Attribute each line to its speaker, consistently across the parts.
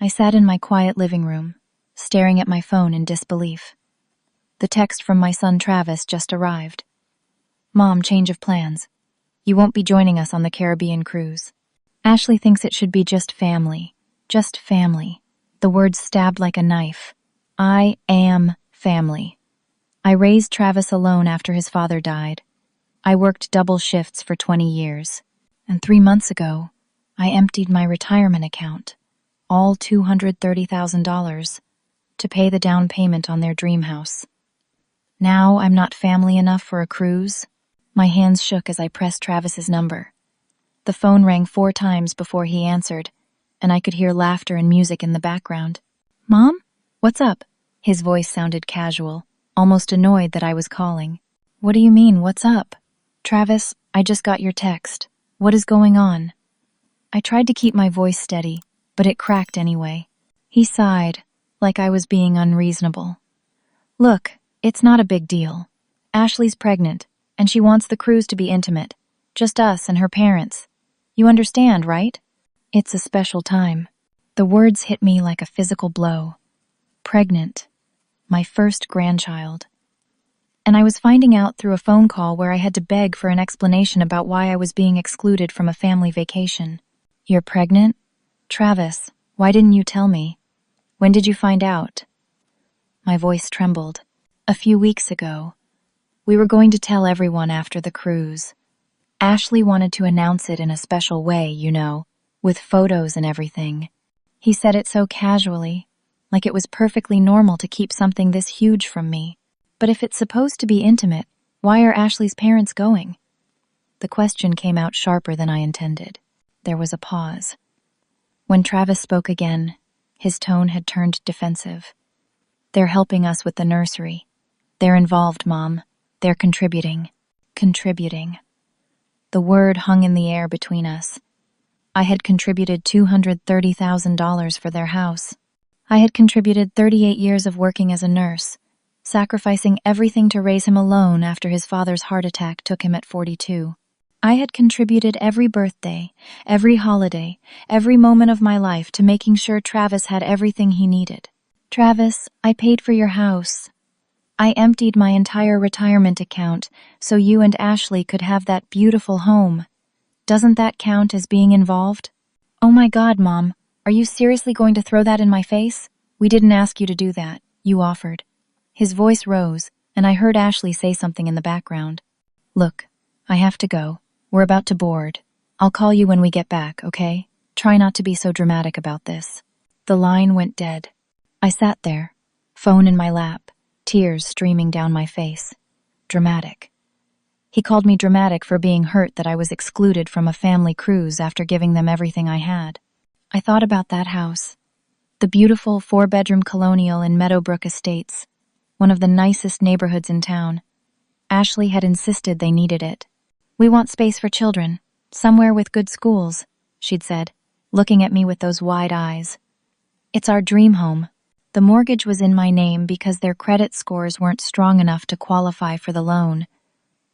Speaker 1: I sat in my quiet living room, staring at my phone in disbelief. The text from my son Travis just arrived. "Mom, change of plans. You won't be joining us on the Caribbean cruise. Ashley thinks it should be just family. Just family." The words stabbed like a knife. I am family. I raised Travis alone after his father died. I worked double shifts for 20 years. And 3 months ago, I emptied my retirement account, all $230,000, to pay the down payment on their dream house. Now I'm not family enough for a cruise? My hands shook as I pressed Travis's number. The phone rang 4 times before he answered, and I could hear laughter and music in the background. "Mom? What's up?" His voice sounded casual, almost annoyed that I was calling. "What do you mean, what's up?" "Travis, I just got your text. What is going on?" I tried to keep my voice steady, but it cracked anyway. He sighed, like I was being unreasonable. "Look, it's not a big deal. Ashley's pregnant, and she wants the cruise to be intimate. Just us and her parents. You understand, right? It's a special time." The words hit me like a physical blow. Pregnant. My first grandchild. And I was finding out through a phone call where I had to beg for an explanation about why I was being excluded from a family vacation. "You're pregnant? Travis, why didn't you tell me? When did you find out?" My voice trembled. "A few weeks ago. We were going to tell everyone after the cruise. Ashley wanted to announce it in a special way, you know, with photos and everything." He said it so casually, like it was perfectly normal to keep something this huge from me. But if it's supposed to be intimate, why are Ashley's parents going? The question came out sharper than I intended. There was a pause. When Travis spoke again, his tone had turned defensive. "They're helping us with the nursery. They're involved, Mom. They're contributing." Contributing. The word hung in the air between us. I had contributed $230,000 for their house. I had contributed 38 years of working as a nurse, sacrificing everything to raise him alone after his father's heart attack took him at 42. I had contributed every birthday, every holiday, every moment of my life to making sure Travis had everything he needed. "Travis, I paid for your house. I emptied my entire retirement account so you and Ashley could have that beautiful home. Doesn't that count as being involved?" "Oh my God, Mom, are you seriously going to throw that in my face? We didn't ask you to do that. You offered." His voice rose, and I heard Ashley say something in the background. "Look, I have to go. We're about to board. I'll call you when we get back, okay? Try not to be so dramatic about this." The line went dead. I sat there, phone in my lap, tears streaming down my face. Dramatic. He called me dramatic for being hurt that I was excluded from a family cruise after giving them everything I had. I thought about that house. The beautiful 4-bedroom colonial in Meadowbrook Estates, one of the nicest neighborhoods in town. Ashley had insisted they needed it. "We want space for children, somewhere with good schools," she'd said, looking at me with those wide eyes. "It's our dream home." The mortgage was in my name because their credit scores weren't strong enough to qualify for the loan.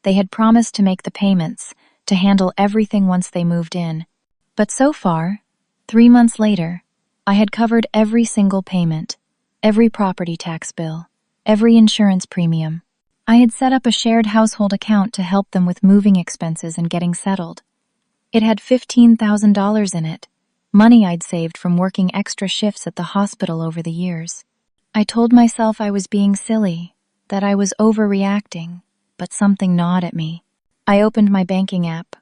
Speaker 1: They had promised to make the payments, to handle everything once they moved in. But so far, 3 months later, I had covered every single payment, every property tax bill, every insurance premium. I had set up a shared household account to help them with moving expenses and getting settled. It had $15,000 in it, money I'd saved from working extra shifts at the hospital over the years. I told myself I was being silly, that I was overreacting, but something gnawed at me. I opened my banking app,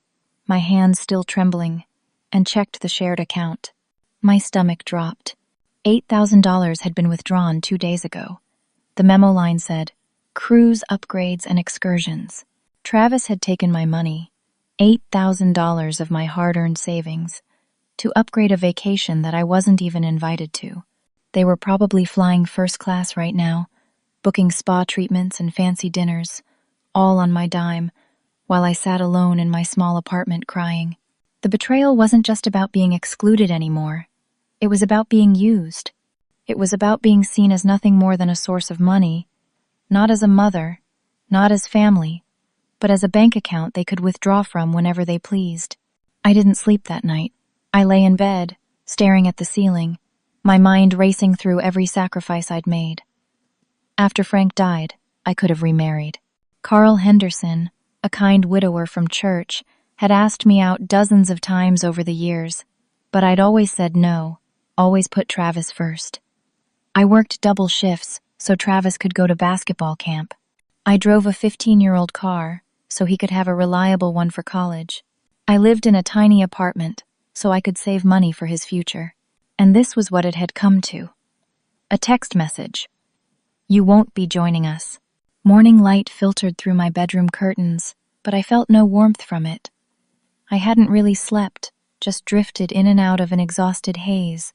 Speaker 1: my hands still trembling, and checked the shared account. My stomach dropped. $8,000 had been withdrawn 2 days ago. The memo line said, "Cruise upgrades and excursions." Travis had taken my money, $8,000 of my hard-earned savings, to upgrade a vacation that I wasn't even invited to. They were probably flying first class right now, booking spa treatments and fancy dinners, all on my dime, while I sat alone in my small apartment crying. The betrayal wasn't just about being excluded anymore. It was about being used. It was about being seen as nothing more than a source of money, not as a mother, not as family, but as a bank account they could withdraw from whenever they pleased. I didn't sleep that night. I lay in bed, staring at the ceiling, my mind racing through every sacrifice I'd made. After Frank died, I could have remarried. Carl Henderson, a kind widower from church, had asked me out dozens of times over the years, but I'd always said no, always put Travis first. I worked double shifts so Travis could go to basketball camp. I drove a 15-year-old car so he could have a reliable one for college. I lived in a tiny apartment so I could save money for his future. And this was what it had come to. A text message. You won't be joining us. Morning light filtered through my bedroom curtains, but I felt no warmth from it. I hadn't really slept, just drifted in and out of an exhausted haze.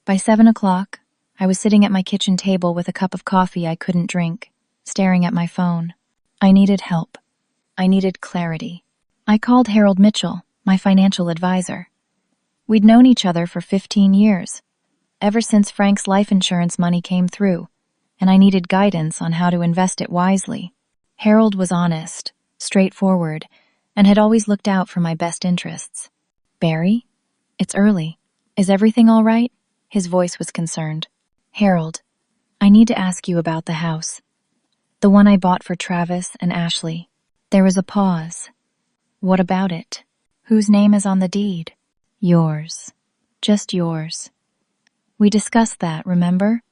Speaker 1: By 7 o'clock, I was sitting at my kitchen table with a cup of coffee I couldn't drink, staring at my phone. I needed help. I needed clarity. I called Harold Mitchell, my financial advisor. We'd known each other for 15 years, ever since Frank's life insurance money came through, and I needed guidance on how to invest it wisely. Harold was honest, straightforward, and had always looked out for my best interests. Barry? It's early. Is everything all right? His voice was concerned. Harold, I need to ask you about the house. The one I bought for Travis and Ashley. There was a pause. What about it? Whose name is on the deed? Yours. Just yours. We discussed that, remember?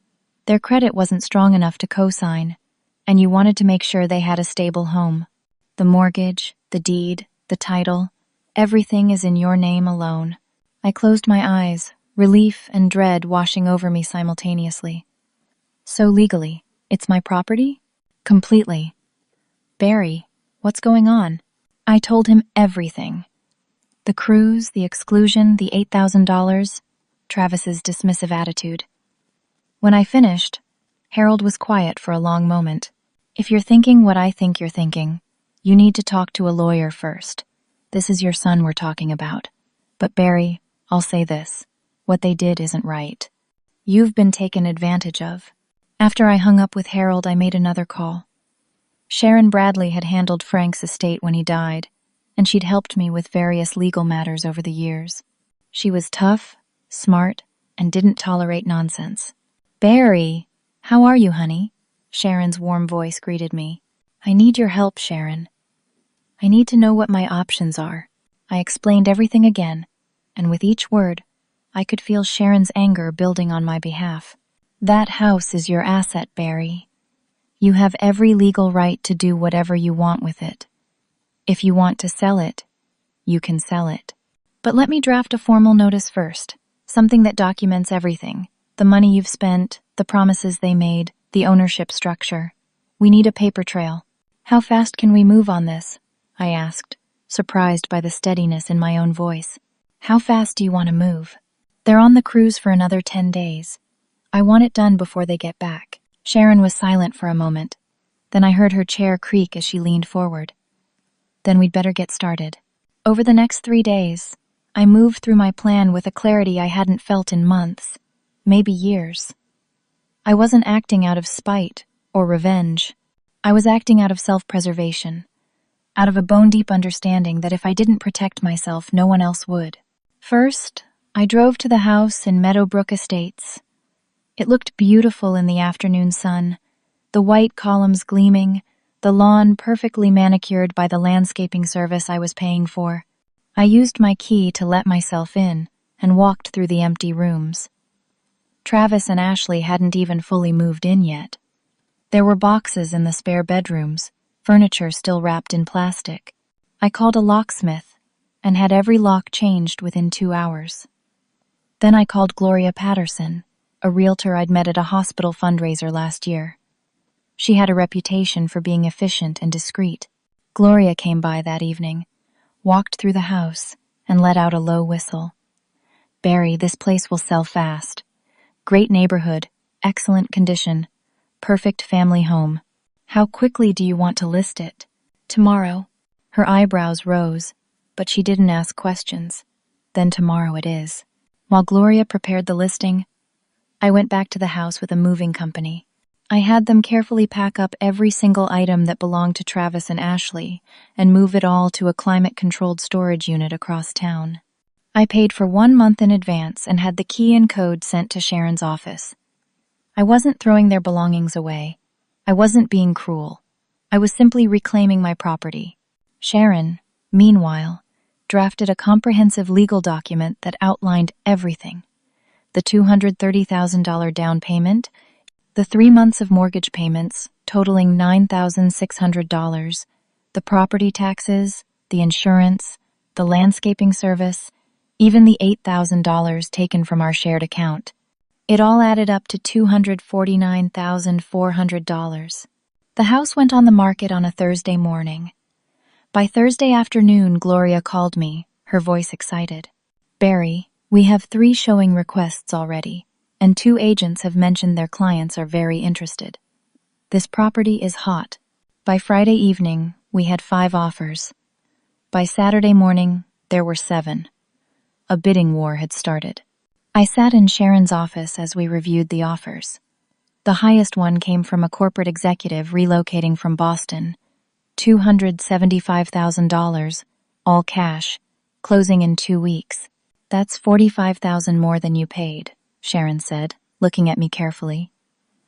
Speaker 1: Their credit wasn't strong enough to co-sign, and you wanted to make sure they had a stable home. The mortgage, the deed, the title, everything is in your name alone. I closed my eyes, relief and dread washing over me simultaneously. So legally, it's my property? Completely. Barry, what's going on? I told him everything. The cruise, the exclusion, the $8,000, Travis's dismissive attitude. When I finished, Harold was quiet for a long moment. If you're thinking what I think you're thinking, you need to talk to a lawyer first. This is your son we're talking about. But Barry, I'll say this. What they did isn't right. You've been taken advantage of. After I hung up with Harold, I made another call. Sharon Bradley had handled Frank's estate when he died, and she'd helped me with various legal matters over the years. She was tough, smart, and didn't tolerate nonsense. Barry, how are you, honey? Sharon's warm voice greeted me. I need your help, Sharon. I need to know what my options are. I explained everything again, and with each word, I could feel Sharon's anger building on my behalf. That house is your asset, Barry. You have every legal right to do whatever you want with it. If you want to sell it, you can sell it. But let me draft a formal notice first, something that documents everything. The money you've spent, the promises they made, the ownership structure. We need a paper trail. How fast can we move on this? I asked, surprised by the steadiness in my own voice. How fast do you want to move? They're on the cruise for another 10 days. I want it done before they get back. Sharon was silent for a moment. Then I heard her chair creak as she leaned forward. Then we'd better get started. Over the next 3 days, I moved through my plan with a clarity I hadn't felt in months, maybe years. I wasn't acting out of spite or revenge. I was acting out of self-preservation, out of a bone-deep understanding that if I didn't protect myself, no one else would. First, I drove to the house in Meadowbrook Estates. It looked beautiful in the afternoon sun, the white columns gleaming, the lawn perfectly manicured by the landscaping service I was paying for. I used my key to let myself in and walked through the empty rooms. Travis and Ashley hadn't even fully moved in yet. There were boxes in the spare bedrooms, furniture still wrapped in plastic. I called a locksmith and had every lock changed within 2 hours. Then I called Gloria Patterson, a realtor I'd met at a hospital fundraiser last year. She had a reputation for being efficient and discreet. Gloria came by that evening, walked through the house, and let out a low whistle. Barry, this place will sell fast. Great neighborhood, excellent condition, perfect family home. How quickly do you want to list it? Tomorrow. Her eyebrows rose, but she didn't ask questions. Then tomorrow it is. While Gloria prepared the listing, I went back to the house with a moving company. I had them carefully pack up every single item that belonged to Travis and Ashley and move it all to a climate-controlled storage unit across town. I paid for 1 month in advance and had the key and code sent to Sharon's office. I wasn't throwing their belongings away. I wasn't being cruel. I was simply reclaiming my property. Sharon, meanwhile, drafted a comprehensive legal document that outlined everything: the $230,000 down payment, the 3 months of mortgage payments totaling $9,600, the property taxes, the insurance, the landscaping service, even the $8,000 taken from our shared account. It all added up to $249,400. The house went on the market on a Thursday morning. By Thursday afternoon, Gloria called me, her voice excited. "Barry, we have 3 showing requests already, and 2 agents have mentioned their clients are very interested. This property is hot." By Friday evening, we had 5 offers. By Saturday morning, there were 7. A bidding war had started. I sat in Sharon's office as we reviewed the offers. The highest one came from a corporate executive relocating from Boston, $275,000, all cash, closing in 2 weeks. "That's $45,000 more than you paid," Sharon said, looking at me carefully.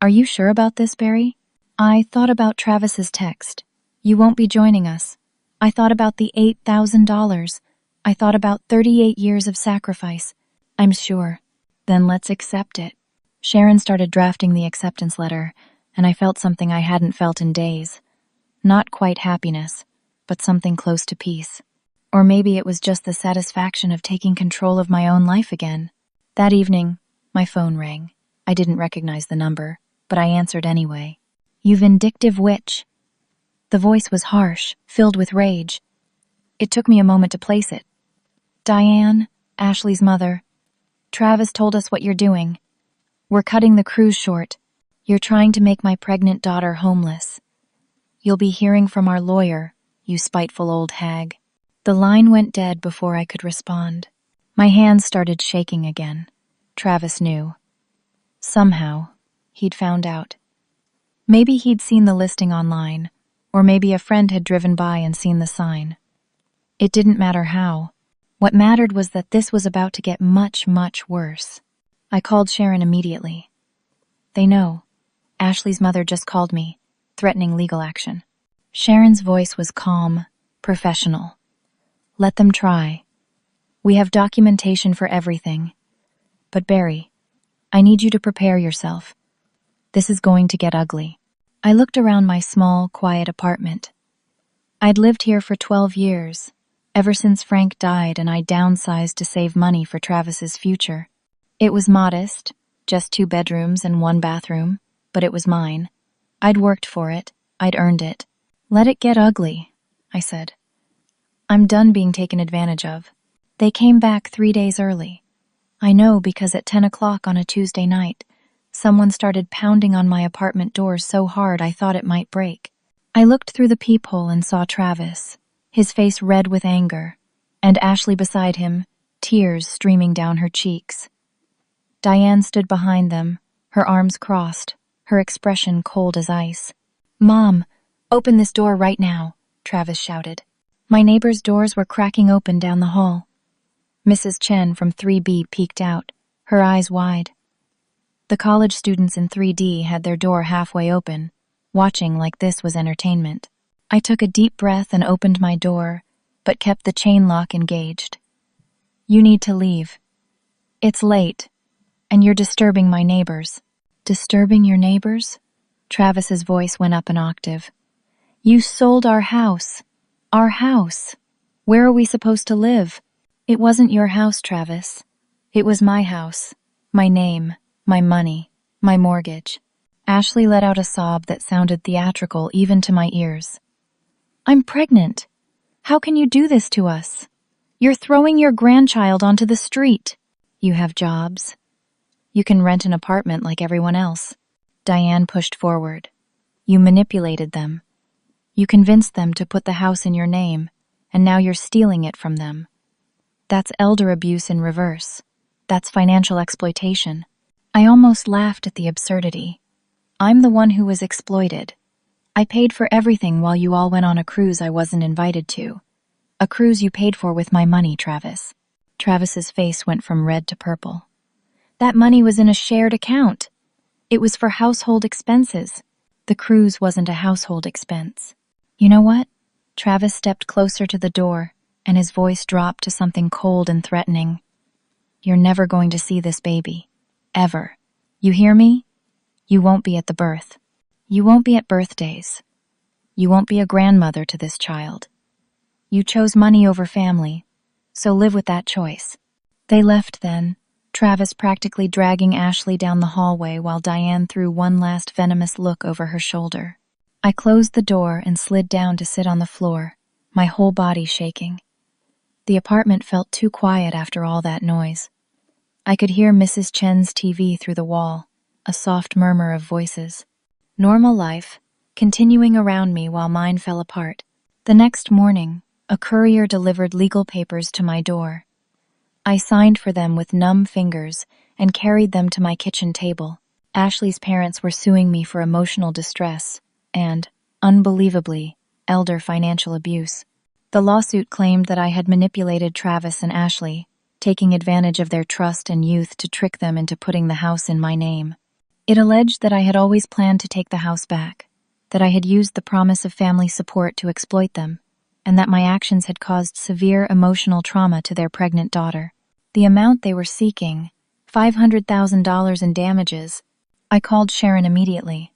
Speaker 1: "Are you sure about this, Barry?" "I thought about Travis's text. You won't be joining us. I thought about the $8,000. I thought about 38 years of sacrifice. I'm sure." "Then let's accept it." Sharon started drafting the acceptance letter, and I felt something I hadn't felt in days. Not quite happiness, but something close to peace. Or maybe it was just the satisfaction of taking control of my own life again. That evening, my phone rang. I didn't recognize the number, but I answered anyway. "You vindictive witch." The voice was harsh, filled with rage. It took me a moment to place it. "Diane, Ashley's mother. Travis told us what you're doing. We're cutting the cruise short. You're trying to make my pregnant daughter homeless. You'll be hearing from our lawyer, you spiteful old hag." The line went dead before I could respond. My hands started shaking again. Travis knew. Somehow, he'd found out. Maybe he'd seen the listing online, or maybe a friend had driven by and seen the sign. It didn't matter how. What mattered was that this was about to get much, much worse. I called Sharon immediately. "They know. Ashley's mother just called me, threatening legal action." Sharon's voice was calm, professional. "Let them try. We have documentation for everything. But Barry, I need you to prepare yourself. This is going to get ugly." I looked around my small, quiet apartment. I'd lived here for 12 years, ever since Frank died and I downsized to save money for Travis's future. It was modest, just 2 bedrooms and 1 bathroom, but it was mine. I'd worked for it. I'd earned it. "Let it get ugly," I said. "I'm done being taken advantage of." They came back 3 days early. I know because at 10 o'clock on a Tuesday night, someone started pounding on my apartment door so hard I thought it might break. I looked through the peephole and saw Travis, his face red with anger, and Ashley beside him, tears streaming down her cheeks. Diane stood behind them, her arms crossed, her expression cold as ice. "Mom, open this door right now," Travis shouted. My neighbors' doors were cracking open down the hall. Mrs. Chen from 3B peeked out, her eyes wide. The college students in 3D had their door halfway open, watching like this was entertainment. I took a deep breath and opened my door, but kept the chain lock engaged. "You need to leave. It's late, and you're disturbing my neighbors." "Disturbing your neighbors?" Travis's voice went up an octave. "You sold our house. Our house. Where are we supposed to live?" "It wasn't your house, Travis. It was my house, my name, my money, my mortgage." Ashley let out a sob that sounded theatrical even to my ears. "I'm pregnant. How can you do this to us? You're throwing your grandchild onto the street." "You have jobs. You can rent an apartment like everyone else." Diane pushed forward. "You manipulated them. You convinced them to put the house in your name, and now you're stealing it from them. That's elder abuse in reverse. That's financial exploitation." I almost laughed at the absurdity. I'm the one who was exploited. I paid for everything while you all went on a cruise I wasn't invited to. A cruise you paid for with my money, Travis. Travis's face went from red to purple. That money was in a shared account. It was for household expenses. The cruise wasn't a household expense. You know what? Travis stepped closer to the door, and his voice dropped to something cold and threatening. You're never going to see this baby. Ever. You hear me? You won't be at the birth. You won't be at birthdays. You won't be a grandmother to this child. You chose money over family, so live with that choice. They left then, Travis practically dragging Ashley down the hallway while Diane threw one last venomous look over her shoulder. I closed the door and slid down to sit on the floor, my whole body shaking. The apartment felt too quiet after all that noise. I could hear Mrs. Chen's TV through the wall, a soft murmur of voices. Normal life, continuing around me while mine fell apart. The next morning, a courier delivered legal papers to my door. I signed for them with numb fingers and carried them to my kitchen table. Ashley's parents were suing me for emotional distress and, unbelievably, elder financial abuse. The lawsuit claimed that I had manipulated Travis and Ashley, taking advantage of their trust and youth to trick them into putting the house in my name. It alleged that I had always planned to take the house back, that I had used the promise of family support to exploit them, and that my actions had caused severe emotional trauma to their pregnant daughter. The amount they were seeking, $500,000 in damages. I called Sharon immediately,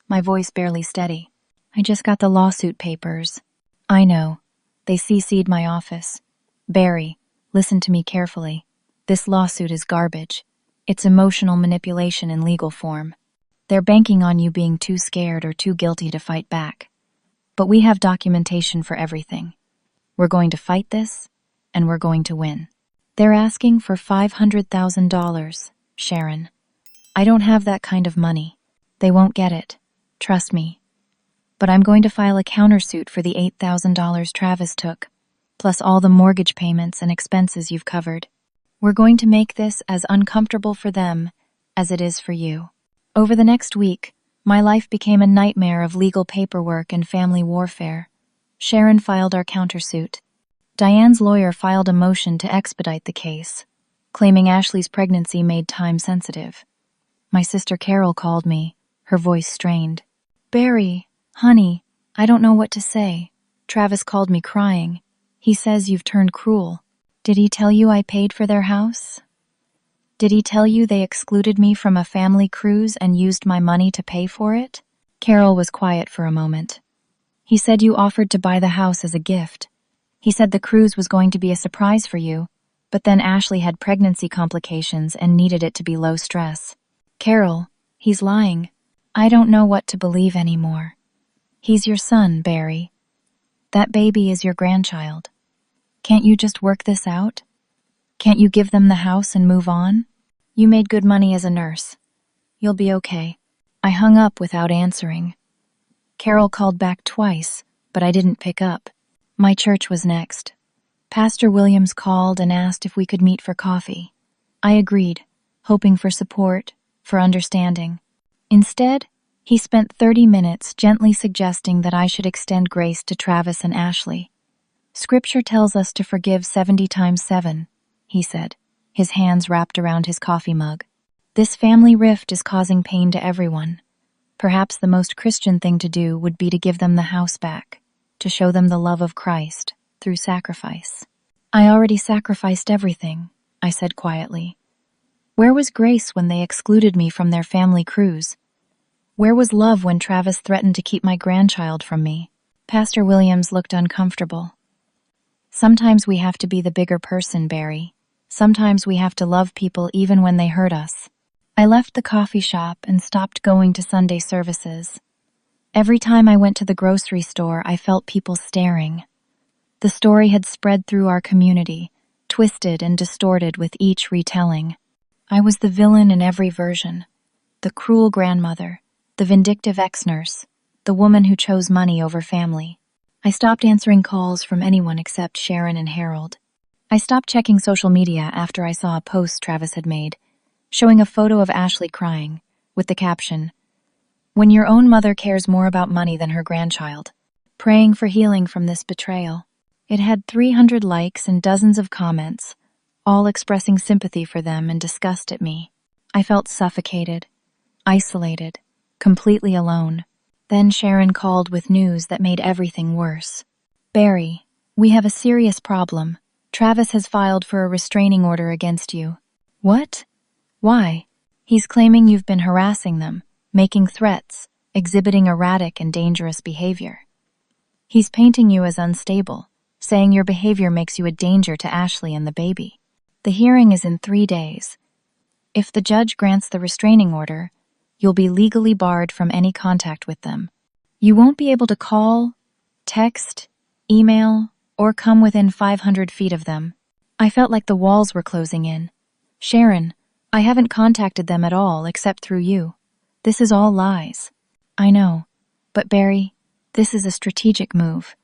Speaker 1: my voice barely steady. I just got the lawsuit papers. I know. They CC'd my office. Barry, listen to me carefully. This lawsuit is garbage. It's emotional manipulation in legal form. They're banking on you being too scared or too guilty to fight back. But we have documentation for everything. We're going to fight this, and we're going to win. They're asking for $500,000, Sharon. I don't have that kind of money. They won't get it. Trust me. But I'm going to file a countersuit for the $8,000 Travis took, plus all the mortgage payments and expenses you've covered. We're going to make this as uncomfortable for them as it is for you. Over the next week, my life became a nightmare of legal paperwork and family warfare. Sharon filed our countersuit. Diane's lawyer filed a motion to expedite the case, claiming Ashley's pregnancy made time sensitive. My sister Carol called me, her voice strained. Barry, honey, I don't know what to say. Travis called me crying. He says you've turned cruel. Did he tell you I paid for their house? Did he tell you they excluded me from a family cruise and used my money to pay for it? Carol was quiet for a moment. He said you offered to buy the house as a gift. He said the cruise was going to be a surprise for you, but then Ashley had pregnancy complications and needed it to be low stress. Carol, he's lying. I don't know what to believe anymore. He's your son, Barry. That baby is your grandchild. Can't you just work this out? Can't you give them the house and move on? You made good money as a nurse. You'll be okay. I hung up without answering. Carol called back twice, but I didn't pick up. My church was next. Pastor Williams called and asked if we could meet for coffee. I agreed, hoping for support, for understanding. Instead, he spent 30 minutes gently suggesting that I should extend grace to Travis and Ashley. Scripture tells us to forgive 70 times 7, he said, his hands wrapped around his coffee mug. This family rift is causing pain to everyone. Perhaps the most Christian thing to do would be to give them the house back, to show them the love of Christ through sacrifice. I already sacrificed everything, I said quietly. Where was grace when they excluded me from their family cruise? Where was love when Travis threatened to keep my grandchild from me? Pastor Williams looked uncomfortable. Sometimes we have to be the bigger person, Barry. Sometimes we have to love people even when they hurt us. I left the coffee shop and stopped going to Sunday services. Every time I went to the grocery store, I felt people staring. The story had spread through our community, twisted and distorted with each retelling. I was the villain in every version. The cruel grandmother, the vindictive ex-nurse, the woman who chose money over family. I stopped answering calls from anyone except Sharon and Harold. I stopped checking social media after I saw a post Travis had made, showing a photo of Ashley crying, with the caption, "When your own mother cares more about money than her grandchild, praying for healing from this betrayal." It had 300 likes and dozens of comments, all expressing sympathy for them and disgust at me. I felt suffocated, isolated, completely alone. Then Sharon called with news that made everything worse. "Barry, we have a serious problem. Travis has filed for a restraining order against you." "What? Why?" "He's claiming you've been harassing them, making threats, exhibiting erratic and dangerous behavior. He's painting you as unstable, saying your behavior makes you a danger to Ashley and the baby." "The hearing is in 3 days. If the judge grants the restraining order, you'll be legally barred from any contact with them. You won't be able to call, text, email, or come within 500 feet of them." I felt like the walls were closing in. "Sharon, I haven't contacted them at all except through you. This is all lies." "I know, but Barry, this is a strategic move.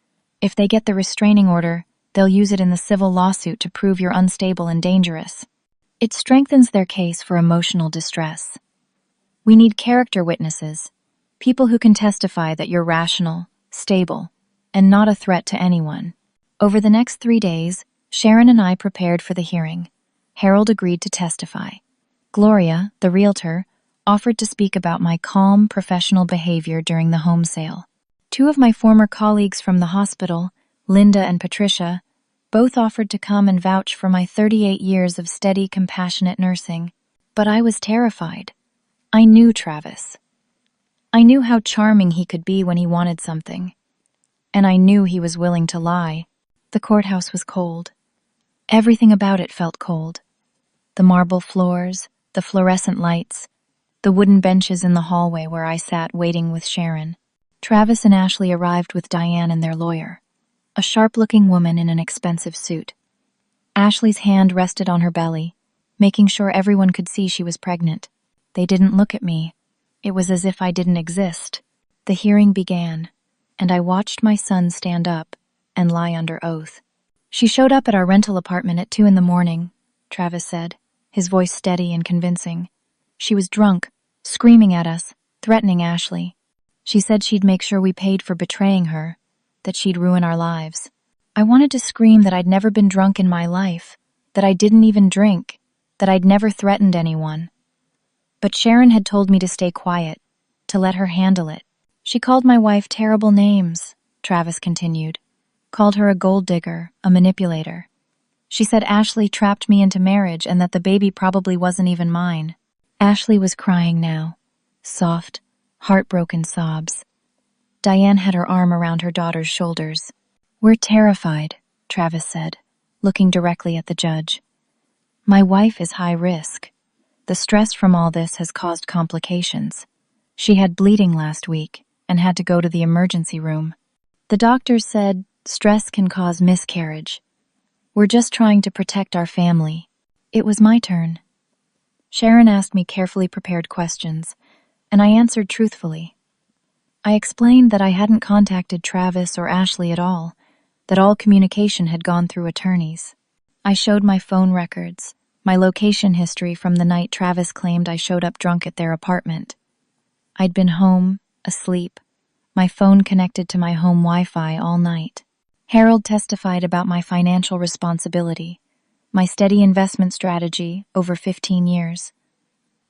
Speaker 1: If they get the restraining order, they'll use it in the civil lawsuit to prove you're unstable and dangerous. It strengthens their case for emotional distress. We need character witnesses, people who can testify that you're rational, stable, and not a threat to anyone." Over the next 3 days, Sharon and I prepared for the hearing. Harold agreed to testify. Gloria, the realtor, offered to speak about my calm, professional behavior during the home sale. 2 of my former colleagues from the hospital, Linda and Patricia, both offered to come and vouch for my 38 years of steady, compassionate nursing. But I was terrified. I knew Travis. I knew how charming he could be when he wanted something. And I knew he was willing to lie. The courthouse was cold. Everything about it felt cold. The marble floors, the fluorescent lights, the wooden benches in the hallway where I sat waiting with Sharon. Travis and Ashley arrived with Diane and their lawyer, a sharp-looking woman in an expensive suit. Ashley's hand rested on her belly, making sure everyone could see she was pregnant. They didn't look at me. It was as if I didn't exist. The hearing began, and I watched my son stand up and lie under oath. "She showed up at our rental apartment at 2 in the morning, Travis said, his voice steady and convincing. "She was drunk, screaming at us, threatening Ashley. She said she'd make sure we paid for betraying her, that she'd ruin our lives." I wanted to scream that I'd never been drunk in my life, that I didn't even drink, that I'd never threatened anyone. But Sharon had told me to stay quiet, to let her handle it. "She called my wife terrible names," Travis continued. "Called her a gold digger, a manipulator. She said Ashley trapped me into marriage and that the baby probably wasn't even mine." Ashley was crying now, soft, heartbroken sobs. Diane had her arm around her daughter's shoulders. "We're terrified," Travis said, looking directly at the judge. "My wife is high risk. The stress from all this has caused complications. She had bleeding last week and had to go to the emergency room. The doctors said stress can cause miscarriage. We're just trying to protect our family." It was my turn. Sharon asked me carefully prepared questions, and I answered truthfully. I explained that I hadn't contacted Travis or Ashley at all, that all communication had gone through attorneys. I showed my phone records, my location history from the night Travis claimed I showed up drunk at their apartment. I'd been home, asleep, my phone connected to my home Wi-Fi all night. Harold testified about my financial responsibility, my steady investment strategy over 15 years.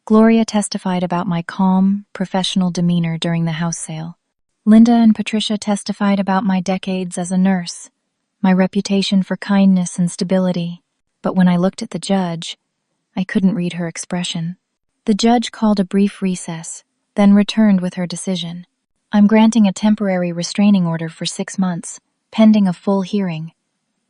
Speaker 1: Gloria testified about my calm, professional demeanor during the house sale. Linda and Patricia testified about my decades as a nurse, my reputation for kindness and stability. But when I looked at the judge, I couldn't read her expression. The judge called a brief recess, then returned with her decision. "I'm granting a temporary restraining order for 6 months, pending a full hearing.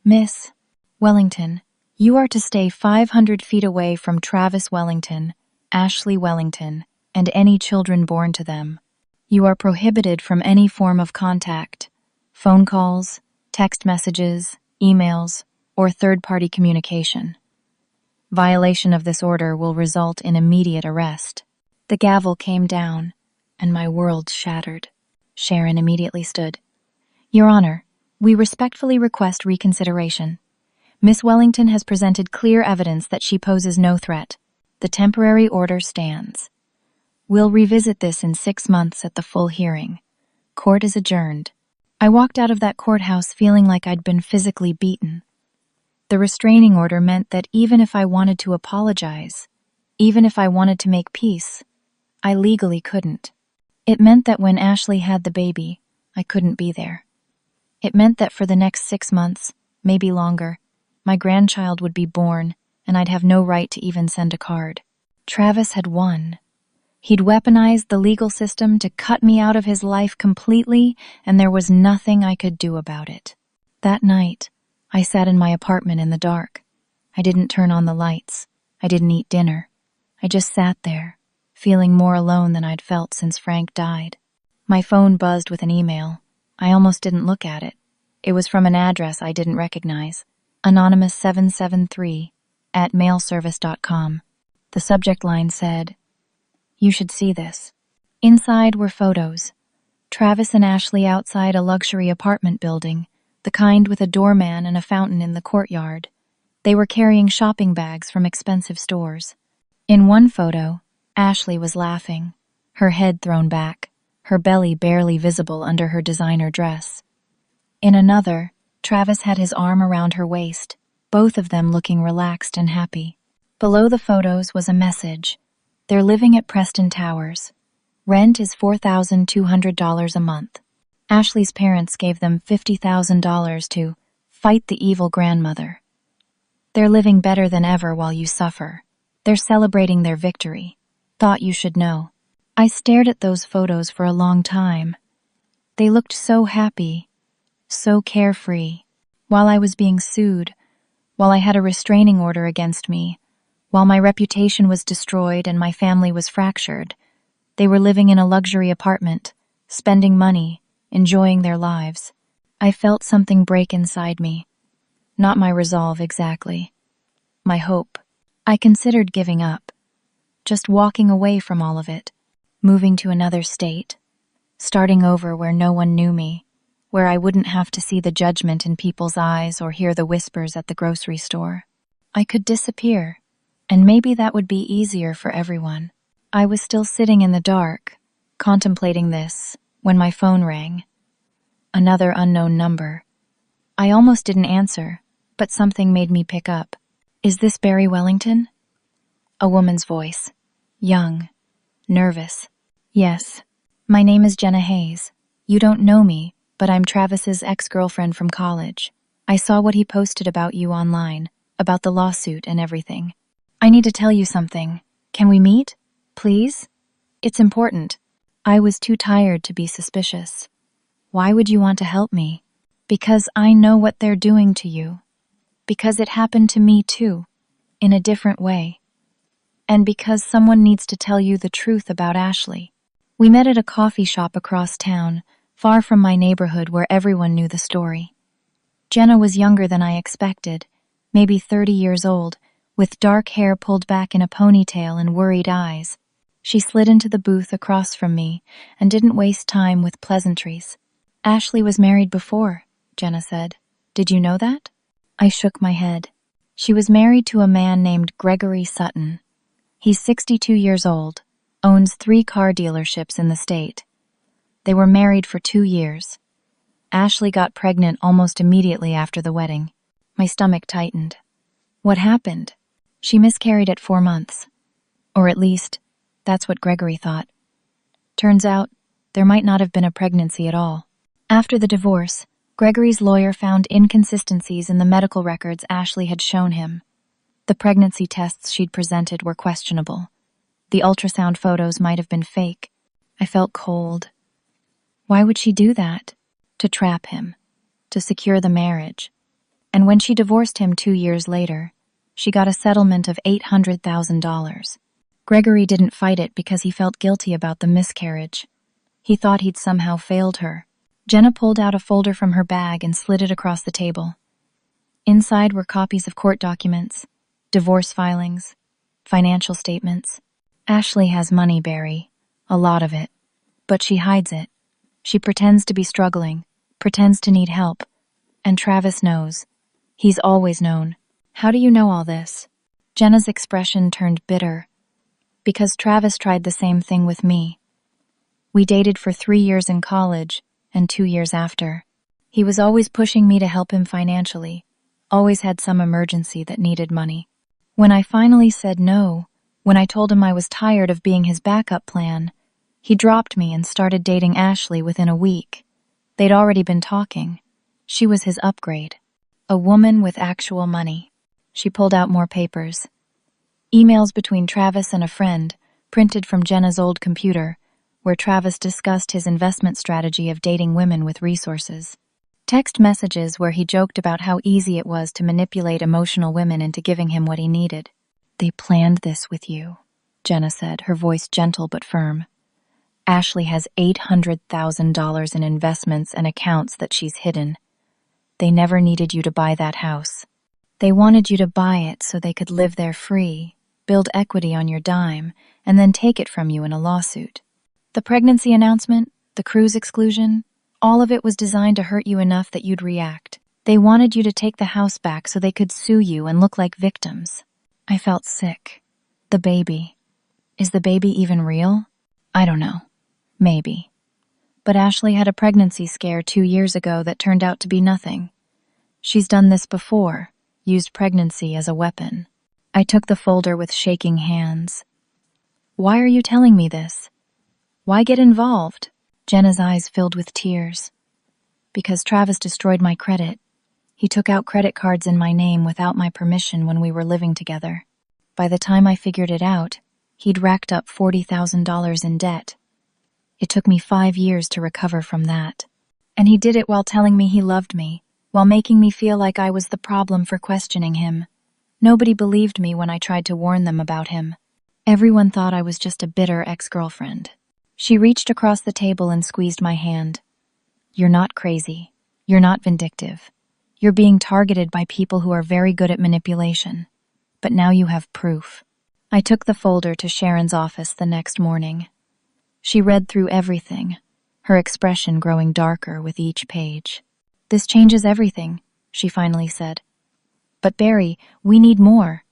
Speaker 1: Miss Wellington, you are to stay 500 feet away from Travis Wellington, Ashley Wellington, and any children born to them. You are prohibited from any form of contact, phone calls, text messages, emails, or third-party communication. Violation of this order will result in immediate arrest." The gavel came down, and my world shattered. Sharon immediately stood. "Your Honor, we respectfully request reconsideration. Miss Wellington has presented clear evidence that she poses no threat. The temporary order stands. We'll revisit this in 6 months at the full hearing. Court is adjourned." I walked out of that courthouse feeling like I'd been physically beaten. The restraining order meant that even if I wanted to apologize, even if I wanted to make peace, I legally couldn't. It meant that when Ashley had the baby, I couldn't be there. It meant that for the next 6 months, maybe longer, my grandchild would be born and I'd have no right to even send a card. Travis had won. He'd weaponized the legal system to cut me out of his life completely, and there was nothing I could do about it. That night, I sat in my apartment in the dark. I didn't turn on the lights. I didn't eat dinner. I just sat there, feeling more alone than I'd felt since Frank died. My phone buzzed with an email. I almost didn't look at it. It was from an address I didn't recognize. Anonymous773@mailservice.com. The subject line said, "You should see this." Inside were photos. Travis and Ashley outside a luxury apartment building, the kind with a doorman and a fountain in the courtyard. They were carrying shopping bags from expensive stores. In one photo, Ashley was laughing, her head thrown back, her belly barely visible under her designer dress. In another, Travis had his arm around her waist, both of them looking relaxed and happy. Below the photos was a message. They're living at Preston Towers. Rent is $4,200 a month. Ashley's parents gave them $50,000 to fight the evil grandmother. They're living better than ever while you suffer. They're celebrating their victory. Thought you should know. I stared at those photos for a long time. They looked so happy, so carefree. While I was being sued, while I had a restraining order against me, while my reputation was destroyed and my family was fractured, they were living in a luxury apartment, spending money, enjoying their lives. I felt something break inside me. Not my resolve exactly. My hope. I considered giving up. Just walking away from all of it. Moving to another state. Starting over where no one knew me. Where I wouldn't have to see the judgment in people's eyes or hear the whispers at the grocery store. I could disappear. And maybe that would be easier for everyone. I was still sitting in the dark, contemplating this, when my phone rang. Another unknown number. I almost didn't answer, but something made me pick up. "Is this Barry Wellington?" A woman's voice. Young. Nervous. "Yes. My name is Jenna Hayes. You don't know me, but I'm Travis's ex-girlfriend from college. I saw what he posted about you online, about the lawsuit and everything. I need to tell you something. Can we meet? Please? It's important." I was too tired to be suspicious. "Why would you want to help me?" "Because I know what they're doing to you. Because it happened to me too, in a different way. And because someone needs to tell you the truth about Ashley." We met at a coffee shop across town, far from my neighborhood where everyone knew the story. Jenna was younger than I expected, maybe 30 years old, with dark hair pulled back in a ponytail and worried eyes. She slid into the booth across from me and didn't waste time with pleasantries. "Ashley was married before," Jenna said. "Did you know that?" I shook my head. She was married to a man named Gregory Sutton. He's 62 years old, owns 3 car dealerships in the state. They were married for 2 years. Ashley got pregnant almost immediately after the wedding. My stomach tightened. What happened? She miscarried at 4 months. Or at least, that's what Gregory thought. Turns out, there might not have been a pregnancy at all. After the divorce, Gregory's lawyer found inconsistencies in the medical records Ashley had shown him. The pregnancy tests she'd presented were questionable. The ultrasound photos might have been fake. I felt cold. Why would she do that? To trap him. To secure the marriage. And when she divorced him 2 years later, she got a settlement of $800,000. Gregory didn't fight it because he felt guilty about the miscarriage. He thought he'd somehow failed her. Jenna pulled out a folder from her bag and slid it across the table. Inside were copies of court documents, divorce filings, financial statements. "Ashley has money, Barry. A lot of it. But she hides it. She pretends to be struggling, pretends to need help. And Travis knows. He's always known." "How do you know all this?" Jenna's expression turned bitter. "Because Travis tried the same thing with me. We dated for 3 years in college and 2 years after. He was always pushing me to help him financially, Always had some emergency that needed money. When I finally said no, when I told him I was tired of being his backup plan, he dropped me and started dating Ashley within a week. They'd already been talking. She was his upgrade. A woman with actual money. She pulled out more papers. Emails between Travis and a friend, printed from Jenna's old computer, where Travis discussed his investment strategy of dating women with resources. Text messages where he joked about how easy it was to manipulate emotional women into giving him what he needed. "They planned this with you," Jenna said, her voice gentle but firm. "Ashley has $800,000 in investments and accounts that she's hidden. They never needed you to buy that house. They wanted you to buy it so they could live there free, build equity on your dime, and then take it from you in a lawsuit. The pregnancy announcement, the cruise exclusion, all of it was designed to hurt you enough that you'd react. They wanted you to take the house back so they could sue you and look like victims." I felt sick. The baby. Is the baby even real? I don't know. Maybe. But Ashley had a pregnancy scare 2 years ago that turned out to be nothing. She's done this before, used pregnancy as a weapon. I took the folder with shaking hands. "Why are you telling me this? Why get involved?" Jenna's eyes filled with tears. "Because Travis destroyed my credit. He took out credit cards in my name without my permission when we were living together. By the time I figured it out, he'd racked up $40,000 in debt. It took me 5 years to recover from that. And he did it while telling me he loved me, while making me feel like I was the problem for questioning him. Nobody believed me when I tried to warn them about him. Everyone thought I was just a bitter ex-girlfriend." She reached across the table and squeezed my hand. "You're not crazy. You're not vindictive. You're being targeted by people who are very good at manipulation. But now you have proof." I took the folder to Sharon's office the next morning. She read through everything, her expression growing darker with each page. "This changes everything," she finally said. "But Barry, we need more.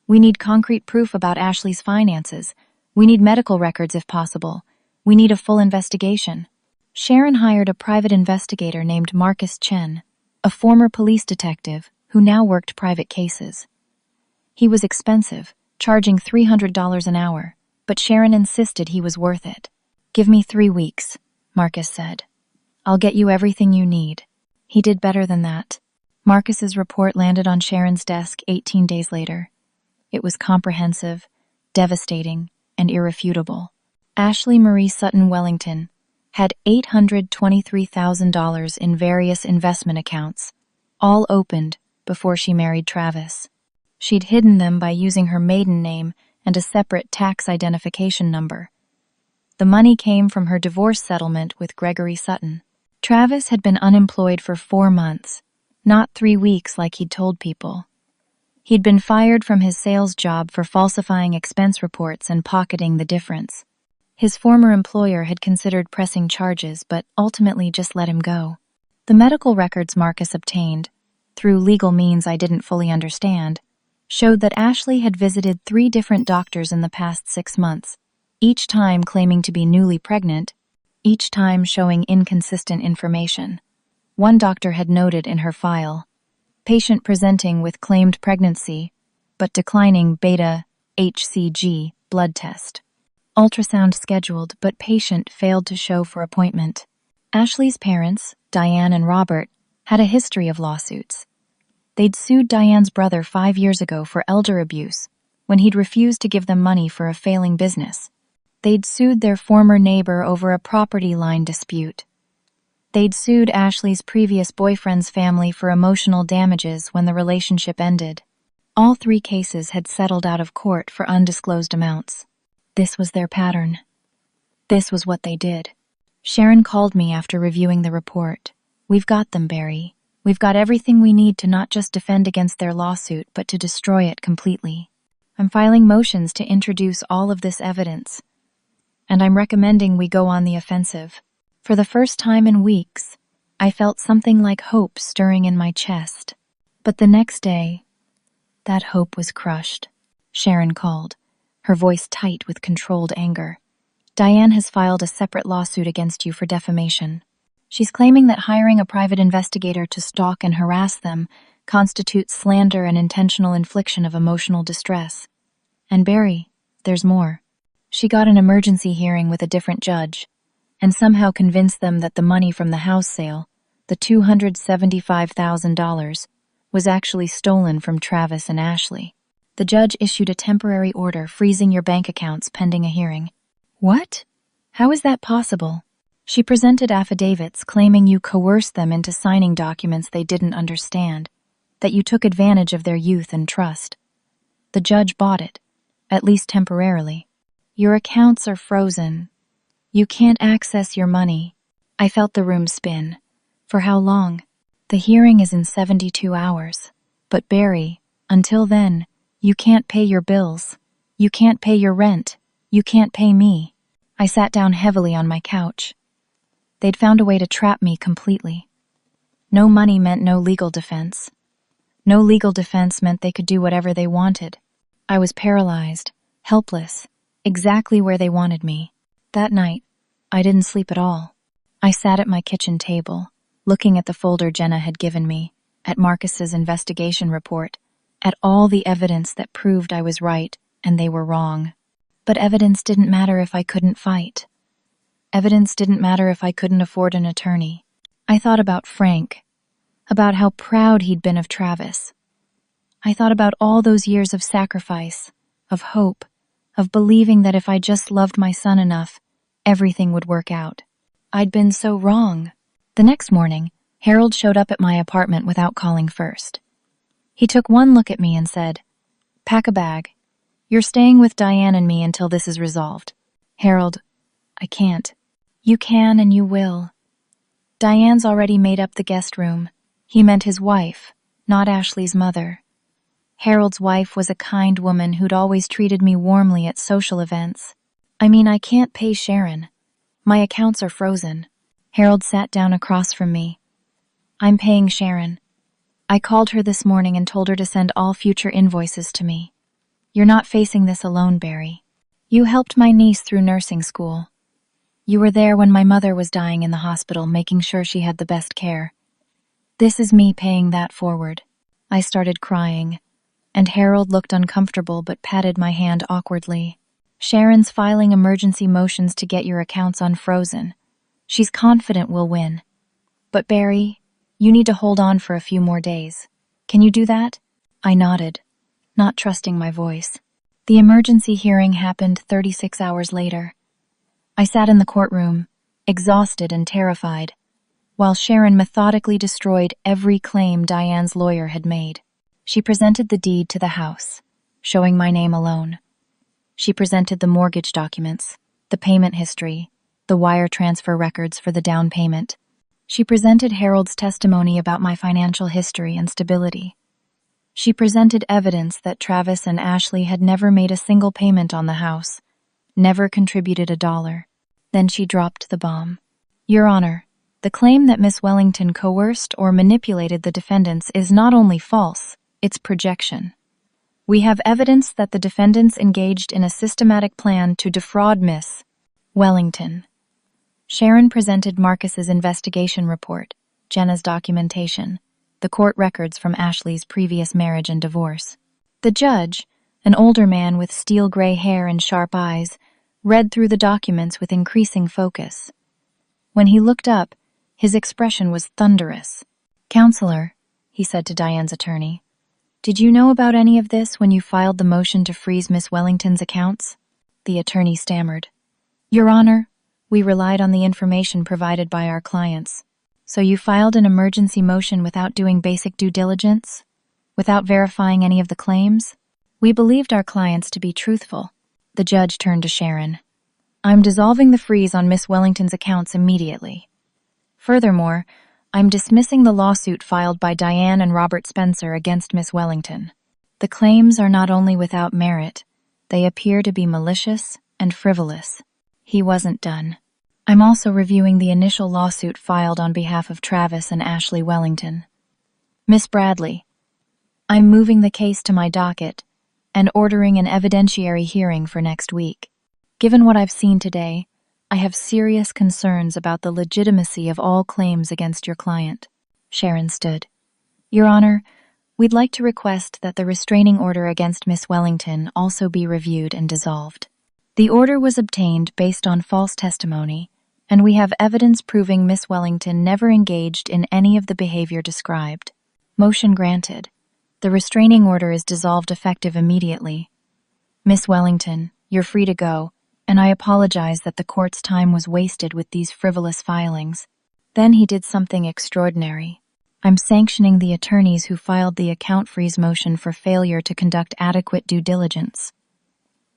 Speaker 1: We need concrete proof about Ashley's finances. We need medical records if possible. We need a full investigation." Sharon hired a private investigator named Marcus Chen, a former police detective who now worked private cases. He was expensive, charging $300 an hour, but Sharon insisted he was worth it. "Give me 3 weeks," Marcus said. "I'll get you everything you need." He did better than that. Marcus's report landed on Sharon's desk 18 days later. It was comprehensive, devastating, and irrefutable. Ashley Marie Sutton Wellington had $823,000 in various investment accounts, all opened before she married Travis. She'd hidden them by using her maiden name and a separate tax identification number. The money came from her divorce settlement with Gregory Sutton. Travis had been unemployed for 4 months, not 3 weeks like he'd told people. He'd been fired from his sales job for falsifying expense reports and pocketing the difference. His former employer had considered pressing charges, but ultimately just let him go. The medical records Marcus obtained, through legal means I didn't fully understand, showed that Ashley had visited 3 different doctors in the past 6 months, each time claiming to be newly pregnant, each time showing inconsistent information. One doctor had noted in her file, patient presenting with claimed pregnancy, but declining beta-HCG blood test. Ultrasound scheduled, but patient failed to show for appointment. Ashley's parents, Diane and Robert, had a history of lawsuits. They'd sued Diane's brother 5 years ago for elder abuse, when he'd refused to give them money for a failing business. They'd sued their former neighbor over a property line dispute. They'd sued Ashley's previous boyfriend's family for emotional damages when the relationship ended. All 3 cases had settled out of court for undisclosed amounts. This was their pattern. This was what they did. Sharon called me after reviewing the report. "We've got them, Barry. We've got everything we need to not just defend against their lawsuit, but to destroy it completely. I'm filing motions to introduce all of this evidence. And I'm recommending we go on the offensive." For the first time in weeks, I felt something like hope stirring in my chest. But the next day, that hope was crushed. Sharon called, her voice tight with controlled anger. "Diane has filed a separate lawsuit against you for defamation. She's claiming that hiring a private investigator to stalk and harass them constitutes slander and intentional infliction of emotional distress. And Barry, there's more. She got an emergency hearing with a different judge, and somehow convinced them that the money from the house sale, the $275,000, was actually stolen from Travis and Ashley. The judge issued a temporary order freezing your bank accounts pending a hearing. What? How is that possible? She presented affidavits claiming you coerced them into signing documents they didn't understand, that you took advantage of their youth and trust. The judge bought it, at least temporarily. Your accounts are frozen. You can't access your money. I felt the room spin. For how long? The hearing is in 72 hours. But Barry, until then, you can't pay your bills. You can't pay your rent. You can't pay me. I sat down heavily on my couch. They'd found a way to trap me completely. No money meant no legal defense. No legal defense meant they could do whatever they wanted. I was paralyzed, helpless, exactly where they wanted me. That night, I didn't sleep at all. I sat at my kitchen table, looking at the folder Jenna had given me, at Marcus's investigation report, at all the evidence that proved I was right and they were wrong. But evidence didn't matter if I couldn't fight. Evidence didn't matter if I couldn't afford an attorney. I thought about Frank, about how proud he'd been of Travis. I thought about all those years of sacrifice, of hope, of believing that if I just loved my son enough, everything would work out. I'd been so wrong. The next morning, Harold showed up at my apartment without calling first. He took one look at me and said, "Pack a bag. You're staying with Diane and me until this is resolved." Harold, I can't. You can and you will. Diane's already made up the guest room. He meant his wife, not Ashley's mother. Harold's wife was a kind woman who'd always treated me warmly at social events. I mean, I can't pay Sharon. My accounts are frozen. Harold sat down across from me. I'm paying Sharon. I called her this morning and told her to send all future invoices to me. You're not facing this alone, Barry. You helped my niece through nursing school. You were there when my mother was dying in the hospital, making sure she had the best care. This is me paying that forward. I started crying, and Harold looked uncomfortable but patted my hand awkwardly. Sharon's filing emergency motions to get your accounts unfrozen. She's confident we'll win. But Barry, you need to hold on for a few more days. Can you do that? I nodded, not trusting my voice. The emergency hearing happened 36 hours later. I sat in the courtroom, exhausted and terrified, while Sharon methodically destroyed every claim Diane's lawyer had made. She presented the deed to the house, showing my name alone. She presented the mortgage documents, the payment history, the wire transfer records for the down payment. She presented Harold's testimony about my financial history and stability. She presented evidence that Travis and Ashley had never made a single payment on the house, never contributed $1. Then she dropped the bomb. Your Honor, the claim that Miss Wellington coerced or manipulated the defendants is not only false, it's projection. We have evidence that the defendants engaged in a systematic plan to defraud Miss Wellington. Sharon presented Marcus's investigation report, Jenna's documentation, the court records from Ashley's previous marriage and divorce. The judge, an older man with steel gray hair and sharp eyes, read through the documents with increasing focus. When he looked up, his expression was thunderous. "Counselor," he said to Diane's attorney, "did you know about any of this when you filed the motion to freeze Miss Wellington's accounts?" The attorney stammered. "Your Honor, we relied on the information provided by our clients. So you filed an emergency motion without doing basic due diligence? Without verifying any of the claims? We believed our clients to be truthful." The judge turned to Sharon. "I'm dissolving the freeze on Miss Wellington's accounts immediately. Furthermore, I'm dismissing the lawsuit filed by Diane and Robert Spencer against Miss Wellington. The claims are not only without merit, they appear to be malicious and frivolous." He wasn't done. "I'm also reviewing the initial lawsuit filed on behalf of Travis and Ashley Wellington. Miss Bradley, I'm moving the case to my docket and ordering an evidentiary hearing for next week. Given what I've seen today, I have serious concerns about the legitimacy of all claims against your client." Sharon stood. "Your Honor, We'd like to request that the restraining order against Miss Wellington also be reviewed and dissolved. The order was obtained based on false testimony, and we have evidence proving Miss Wellington never engaged in any of the behavior described. Motion granted. The restraining order is dissolved effective immediately. Miss Wellington, you're free to go, and I apologize that the court's time was wasted with these frivolous filings. Then he did something extraordinary. I'm sanctioning the attorneys who filed the account freeze motion for failure to conduct adequate due diligence.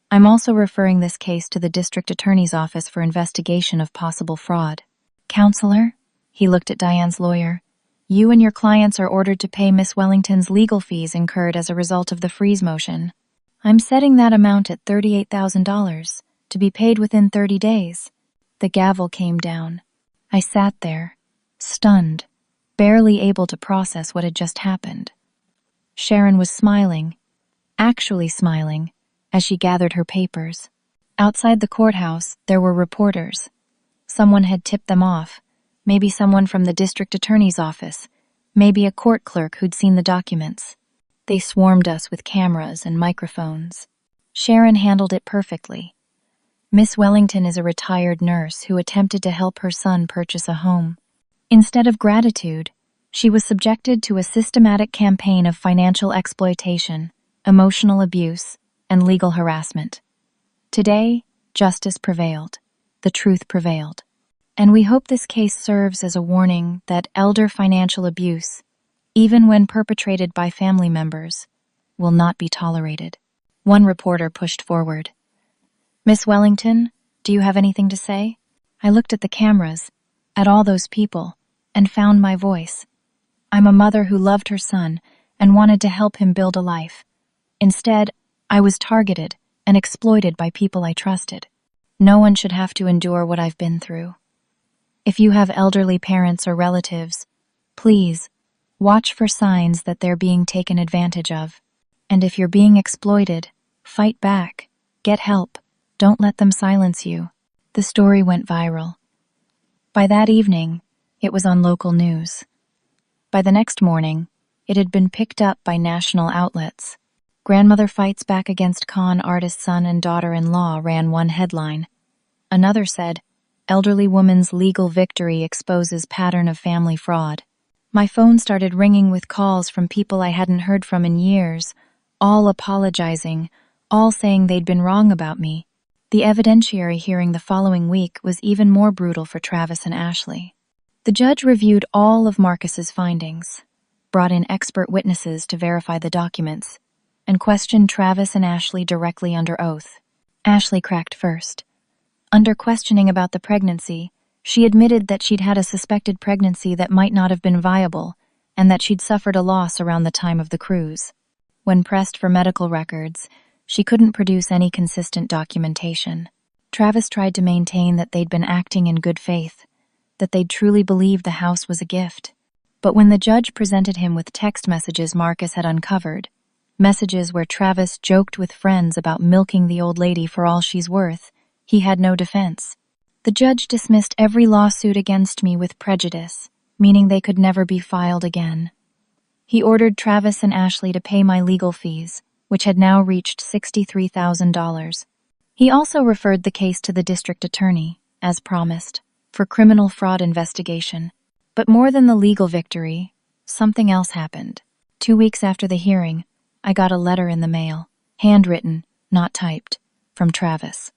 Speaker 1: I'm also referring this case to the district attorney's office for investigation of possible fraud. Counselor, he looked at Diane's lawyer, you and your clients are ordered to pay Miss Wellington's legal fees incurred as a result of the freeze motion. I'm setting that amount at $38,000, to be paid within 30 days. The gavel came down. I sat there, stunned, barely able to process what had just happened. Sharon was smiling, actually smiling, as she gathered her papers. Outside the courthouse, there were reporters. Someone had tipped them off, maybe someone from the district attorney's office, maybe a court clerk who'd seen the documents. They swarmed us with cameras and microphones. Sharon handled it perfectly. Miss Wellington is a retired nurse who attempted to help her son purchase a home. Instead of gratitude, she was subjected to a systematic campaign of financial exploitation, emotional abuse, and legal harassment. Today, justice prevailed. The truth prevailed. And we hope this case serves as a warning that elder financial abuse, even when perpetrated by family members, will not be tolerated. One reporter pushed forward. Miss Wellington, do you have anything to say? I looked at the cameras, at all those people, and found my voice. I'm a mother who loved her son and wanted to help him build a life. Instead, I was targeted and exploited by people I trusted. No one should have to endure what I've been through. If you have elderly parents or relatives, please, watch for signs that they're being taken advantage of. And if you're being exploited, fight back, get help, don't let them silence you. The story went viral. By that evening, it was on local news. By the next morning, it had been picked up by national outlets. Grandmother fights back against con artist son and daughter-in-law ran one headline. Another said, elderly woman's legal victory exposes pattern of family fraud. My phone started ringing with calls from people I hadn't heard from in years, all apologizing, all saying they'd been wrong about me. The evidentiary hearing the following week was even more brutal for Travis and Ashley. The judge reviewed all of Marcus's findings, brought in expert witnesses to verify the documents, and questioned Travis and Ashley directly under oath. Ashley cracked first. Under questioning about the pregnancy, she admitted that she'd had a suspected pregnancy that might not have been viable, and that she'd suffered a loss around the time of the cruise. When pressed for medical records, she couldn't produce any consistent documentation. Travis tried to maintain that they'd been acting in good faith, that they'd truly believed the house was a gift. But when the judge presented him with text messages Marcus had uncovered, messages where Travis joked with friends about milking the old lady for all she's worth, he had no defense. The judge dismissed every lawsuit against me with prejudice, meaning they could never be filed again. He ordered Travis and Ashley to pay my legal fees, which had now reached $63,000. He also referred the case to the district attorney, as promised, for criminal fraud investigation. But more than the legal victory, something else happened. 2 weeks after the hearing, I got a letter in the mail, handwritten, not typed, from Travis.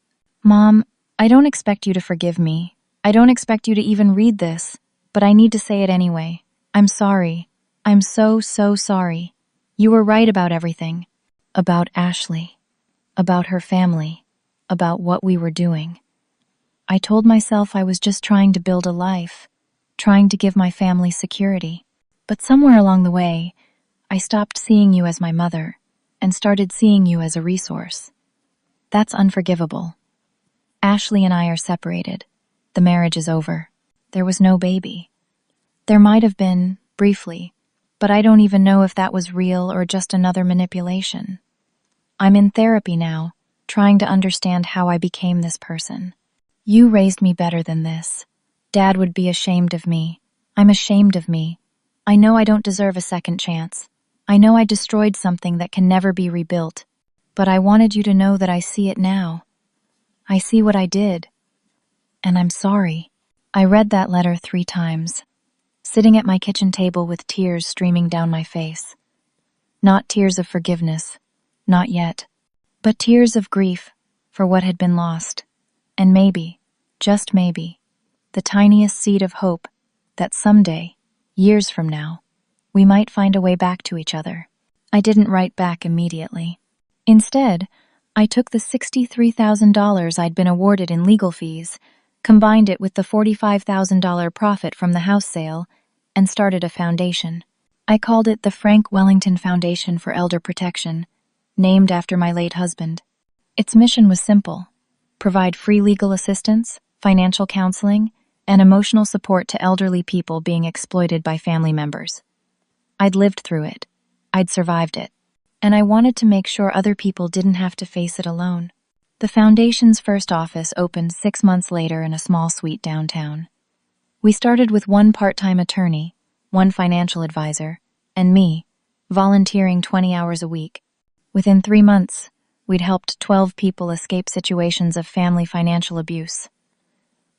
Speaker 1: Mom, I don't expect you to forgive me. I don't expect you to even read this, but I need to say it anyway. I'm sorry. I'm so sorry. You were right about everything. About Ashley. About her family. About what we were doing. I told myself I was just trying to build a life, trying to give my family security. But somewhere along the way, I stopped seeing you as my mother and started seeing you as a resource. That's unforgivable. Ashley and I are separated. The marriage is over. There was no baby. There might have been, briefly, but I don't even know if that was real or just another manipulation. I'm in therapy now, trying to understand how I became this person. You raised me better than this. Dad would be ashamed of me. I'm ashamed of me. I know I don't deserve a second chance. I know I destroyed something that can never be rebuilt, but I wanted you to know that I see it now. I see what I did, and I'm sorry." I read that letter 3 times, sitting at my kitchen table with tears streaming down my face. Not tears of forgiveness, not yet, but tears of grief for what had been lost, and maybe, just maybe, the tiniest seed of hope that someday, years from now, we might find a way back to each other. I didn't write back immediately. Instead, I took the $63,000 I'd been awarded in legal fees, combined it with the $45,000 profit from the house sale, and started a foundation. I called it the Frank Wellington Foundation for Elder Protection, named after my late husband. Its mission was simple: provide free legal assistance, financial counseling, and emotional support to elderly people being exploited by family members. I'd lived through it. I'd survived it. And I wanted to make sure other people didn't have to face it alone. The foundation's first office opened 6 months later in a small suite downtown. We started with 1 part-time attorney, 1 financial advisor, and me, volunteering 20 hours a week. Within 3 months, we'd helped 12 people escape situations of family financial abuse.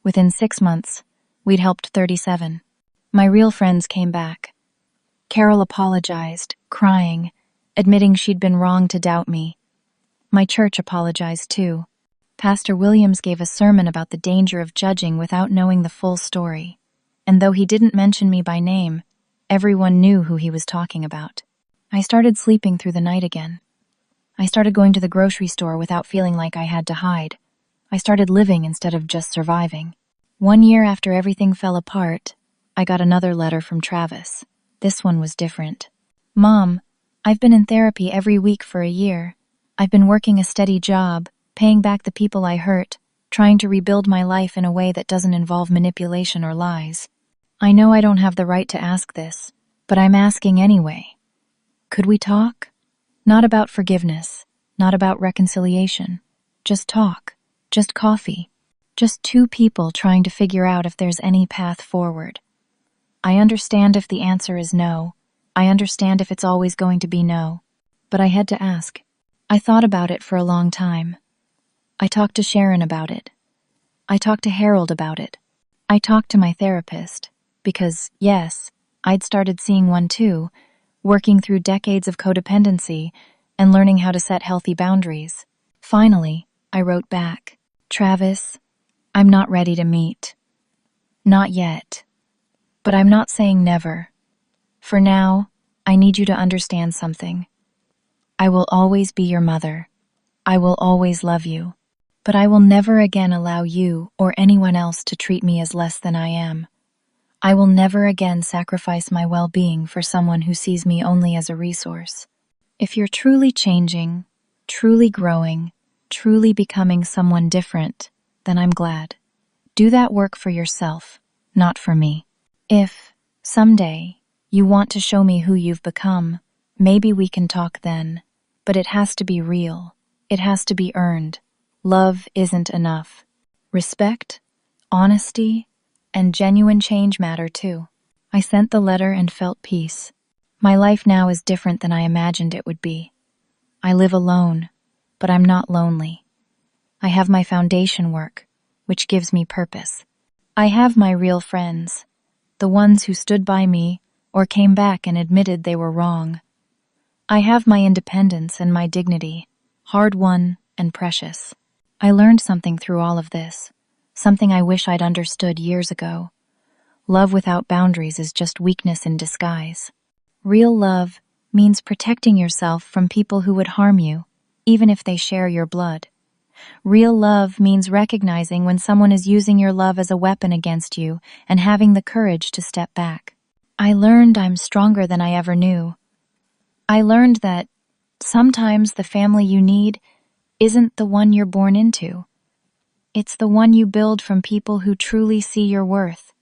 Speaker 1: Within 6 months, we'd helped 37. My real friends came back. Carol apologized, crying, admitting she'd been wrong to doubt me. My church apologized too. Pastor Williams gave a sermon about the danger of judging without knowing the full story. And though he didn't mention me by name, everyone knew who he was talking about. I started sleeping through the night again. I started going to the grocery store without feeling like I had to hide. I started living instead of just surviving. 1 year after everything fell apart, I got another letter from Travis. This one was different. "Mom, I've been in therapy every week for a year. I've been working a steady job, paying back the people I hurt, trying to rebuild my life in a way that doesn't involve manipulation or lies. I know I don't have the right to ask this, but I'm asking anyway. Could we talk? Not about forgiveness, not about reconciliation. Just talk. Just coffee. Just 2 people trying to figure out if there's any path forward. I understand if the answer is no. I understand if it's always going to be no. But I had to ask. I thought about it for a long time. I talked to Sharon about it. I talked to Harold about it. I talked to my therapist. Because, yes, I'd started seeing one too, working through decades of codependency and learning how to set healthy boundaries. Finally, I wrote back, "Travis, I'm not ready to meet. Not yet. But I'm not saying never. For now, I need you to understand something. I will always be your mother. I will always love you. But I will never again allow you or anyone else to treat me as less than I am. I will never again sacrifice my well-being for someone who sees me only as a resource. If you're truly changing, truly growing, truly becoming someone different, then I'm glad. Do that work for yourself, not for me. If, someday, you want to show me who you've become, maybe we can talk then. But it has to be real. It has to be earned. Love isn't enough. Respect, honesty, and genuine change matter too." I sent the letter and felt peace. My life now is different than I imagined it would be. I live alone, but I'm not lonely. I have my foundation work, which gives me purpose. I have my real friends, the ones who stood by me or came back and admitted they were wrong. I have my independence and my dignity, hard-won and precious. I learned something through all of this, something I wish I'd understood years ago. Love without boundaries is just weakness in disguise. Real love means protecting yourself from people who would harm you, even if they share your blood. Real love means recognizing when someone is using your love as a weapon against you and having the courage to step back. I learned I'm stronger than I ever knew. I learned that sometimes the family you need isn't the one you're born into. It's the one you build from people who truly see your worth.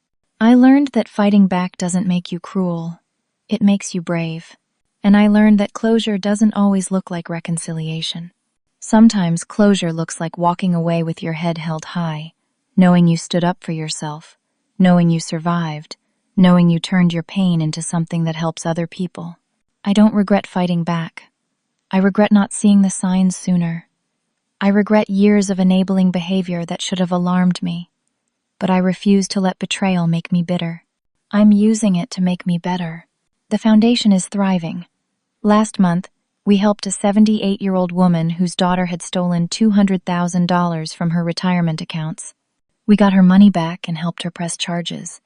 Speaker 1: I learned that fighting back doesn't make you cruel. It makes you brave. And I learned that closure doesn't always look like reconciliation. Sometimes closure looks like walking away with your head held high, knowing you stood up for yourself, knowing you survived, knowing you turned your pain into something that helps other people. I don't regret fighting back. I regret not seeing the signs sooner. I regret years of enabling behavior that should have alarmed me. But I refuse to let betrayal make me bitter. I'm using it to make me better. The foundation is thriving. Last month, we helped a 78-year-old woman whose daughter had stolen $200,000 from her retirement accounts. We got her money back and helped her press charges.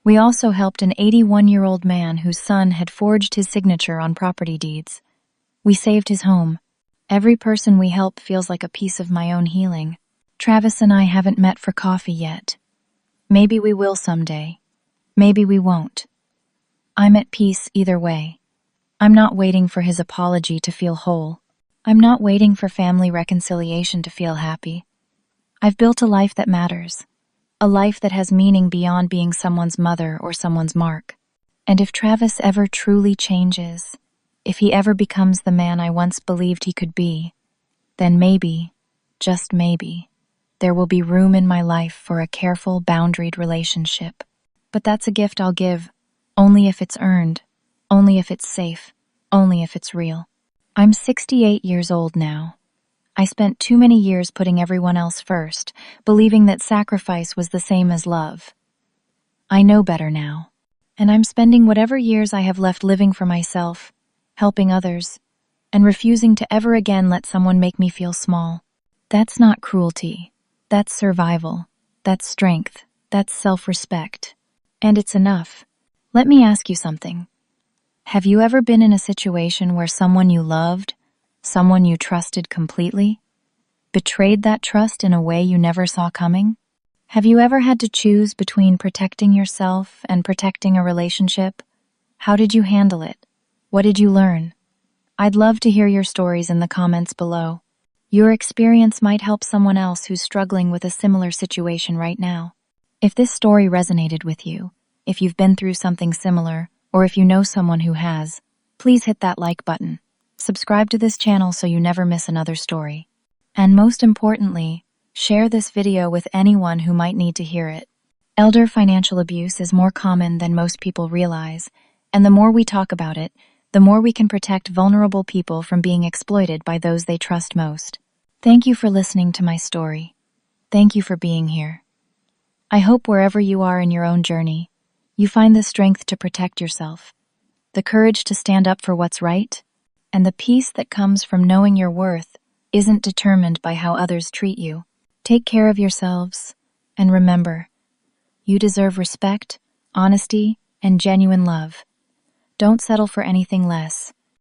Speaker 1: We also helped an 81-year-old man whose son had forged his signature on property deeds. We saved his home. Every person we help feels like a piece of my own healing. Travis and I haven't met for coffee yet. Maybe we will someday. Maybe we won't. I'm at peace either way. I'm not waiting for his apology to feel whole. I'm not waiting for family reconciliation to feel happy. I've built a life that matters. A life that has meaning beyond being someone's mother or someone's mark. And if Travis ever truly changes, if he ever becomes the man I once believed he could be, then maybe, just maybe, there will be room in my life for a careful, boundaried relationship. But that's a gift I'll give, only if it's earned, only if it's safe, only if it's real. I'm 68 years old now. I spent too many years putting everyone else first, believing that sacrifice was the same as love. I know better now, and I'm spending whatever years I have left living for myself, helping others, and refusing to ever again let someone make me feel small. That's not cruelty. That's survival. That's strength. That's self-respect. And it's enough. Let me ask you something. Have you ever been in a situation where someone you loved, someone you trusted completely, betrayed that trust in a way you never saw coming? Have you ever had to choose between protecting yourself and protecting a relationship? How did you handle it? What did you learn? I'd love to hear your stories in the comments below. Your experience might help someone else who's struggling with a similar situation right now. If this story resonated with you, if you've been through something similar, or if you know someone who has, please hit that like button. Subscribe to this channel so you never miss another story. And most importantly, share this video with anyone who might need to hear it. Elder financial abuse is more common than most people realize, and the more we talk about it, the more we can protect vulnerable people from being exploited by those they trust most. Thank you for listening to my story. Thank you for being here. I hope wherever you are in your own journey, you find the strength to protect yourself, the courage to stand up for what's right, and the peace that comes from knowing your worth isn't determined by how others treat you. Take care of yourselves, and remember, you deserve respect, honesty, and genuine love. Don't settle for anything less.